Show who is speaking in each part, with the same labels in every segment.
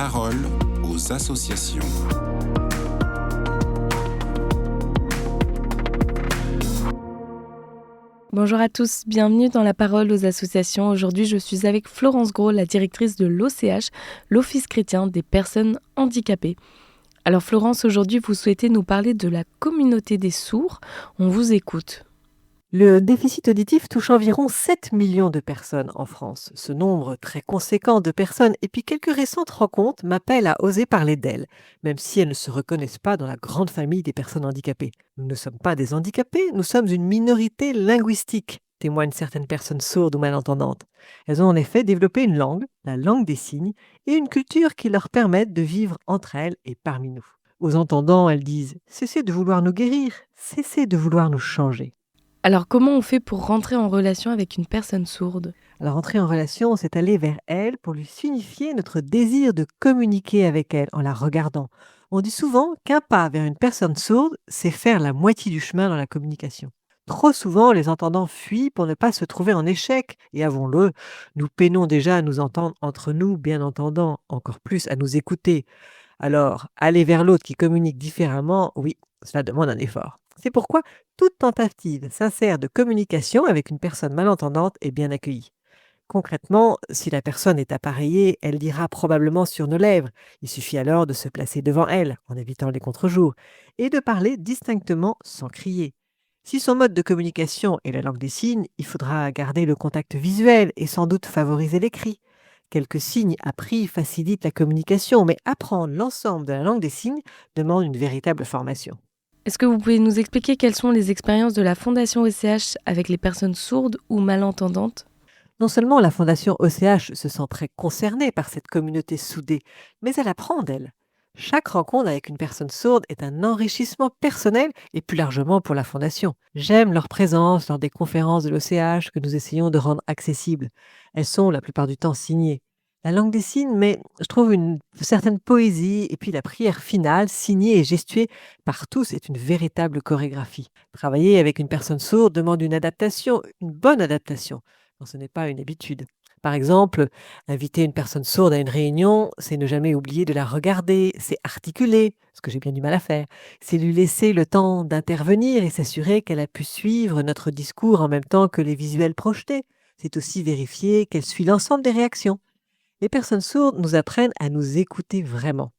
Speaker 1: parole aux associations.
Speaker 2: Bonjour à tous, bienvenue dans la parole aux associations. Aujourd'hui, je suis avec Florence Gros, la directrice de l'OCH, l'Office chrétien des personnes handicapées. Alors Florence, aujourd'hui, vous souhaitez nous parler de la communauté des sourds. On vous écoute.
Speaker 3: Le déficit auditif touche environ 7 millions de personnes en France. Ce nombre très conséquent de personnes et puis quelques récentes rencontres m'appellent à oser parler d'elles, même si elles ne se reconnaissent pas dans la grande famille des personnes handicapées. Nous ne sommes pas des handicapés, nous sommes une minorité linguistique, témoignent certaines personnes sourdes ou malentendantes. Elles ont en effet développé une langue, la langue des signes, et une culture qui leur permettent de vivre entre elles et parmi nous. Aux entendants, elles disent « Cessez de vouloir nous guérir, cessez de vouloir nous changer ».
Speaker 2: Alors comment on fait pour rentrer en relation avec une personne sourde ?
Speaker 3: Alors, entrer en relation, c'est aller vers elle pour lui signifier notre désir de communiquer avec elle en la regardant. On dit souvent qu'un pas vers une personne sourde, c'est faire la moitié du chemin dans la communication. Trop souvent, les entendants fuient pour ne pas se trouver en échec. Et avouons-le, nous peinons déjà à nous entendre entre nous, bien entendant, encore plus à nous écouter. Alors, aller vers l'autre qui communique différemment, oui, cela demande un effort. C'est pourquoi toute tentative sincère de communication avec une personne malentendante est bien accueillie. Concrètement, si la personne est appareillée, elle lira probablement sur nos lèvres. Il suffit alors de se placer devant elle, en évitant les contre-jours, et de parler distinctement sans crier. Si son mode de communication est la langue des signes, il faudra garder le contact visuel et sans doute favoriser l'écrit. Quelques signes appris facilitent la communication, mais apprendre l'ensemble de la langue des signes demande une véritable formation.
Speaker 2: Est-ce que vous pouvez nous expliquer quelles sont les expériences de la Fondation OCH avec les personnes sourdes ou malentendantes ?
Speaker 3: Non seulement la Fondation OCH se sent très concernée par cette communauté soudée, mais elle apprend d'elle. Chaque rencontre avec une personne sourde est un enrichissement personnel et plus largement pour la Fondation. J'aime leur présence lors des conférences de l'OCH que nous essayons de rendre accessibles. Elles sont la plupart du temps signées. La langue des signes, mais je trouve une certaine poésie et puis la prière finale, signée et gestuée par tous, est une véritable chorégraphie. Travailler avec une personne sourde demande une adaptation, une bonne adaptation, quand ce n'est pas une habitude. Par exemple, inviter une personne sourde à une réunion, c'est ne jamais oublier de la regarder, c'est articuler, ce que j'ai bien du mal à faire, c'est lui laisser le temps d'intervenir et s'assurer qu'elle a pu suivre notre discours en même temps que les visuels projetés. C'est aussi vérifier qu'elle suit l'ensemble des réactions. Les personnes sourdes nous apprennent à nous écouter vraiment.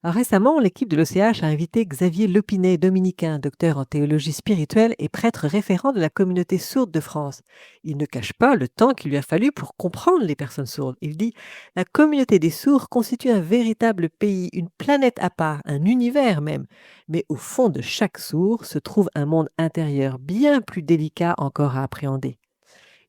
Speaker 3: Alors récemment, l'équipe de l'OCH a invité Xavier Lepinet, dominicain, docteur en théologie spirituelle et prêtre référent de la communauté sourde de France. Il ne cache pas le temps qu'il lui a fallu pour comprendre les personnes sourdes. Il dit « La communauté des sourds constitue un véritable pays, une planète à part, un univers même. Mais au fond de chaque sourd se trouve un monde intérieur bien plus délicat encore à appréhender. »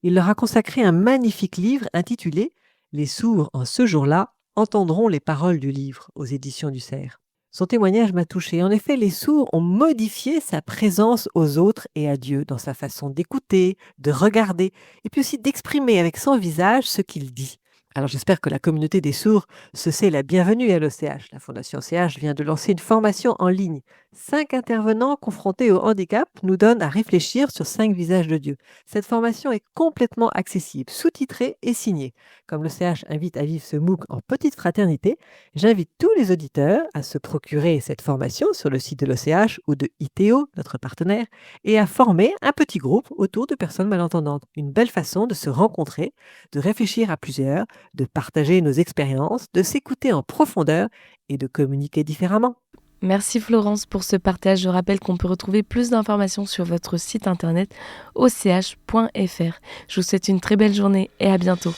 Speaker 3: Il leur a consacré un magnifique livre intitulé « Les sourds en ce jour-là entendront les paroles du livre » aux éditions du Cerf. Son témoignage m'a touchée. En effet, les sourds ont modifié sa présence aux autres et à Dieu dans sa façon d'écouter, de regarder et puis aussi d'exprimer avec son visage ce qu'il dit. Alors j'espère que la communauté des sourds se sait la bienvenue à l'OCH. La Fondation OCH vient de lancer une formation en ligne. 5 intervenants confrontés au handicap nous donnent à réfléchir sur 5 visages de Dieu. Cette formation est complètement accessible, sous-titrée et signée. Comme l'OCH invite à vivre ce MOOC en petite fraternité, j'invite tous les auditeurs à se procurer cette formation sur le site de l'OCH ou de ITEO, notre partenaire, et à former un petit groupe autour de personnes malentendantes. Une belle façon de se rencontrer, de réfléchir à plusieurs, de partager nos expériences, de s'écouter en profondeur et de communiquer différemment.
Speaker 2: Merci Florence pour ce partage. Je rappelle qu'on peut retrouver plus d'informations sur votre site internet och.fr. Je vous souhaite une très belle journée et à bientôt.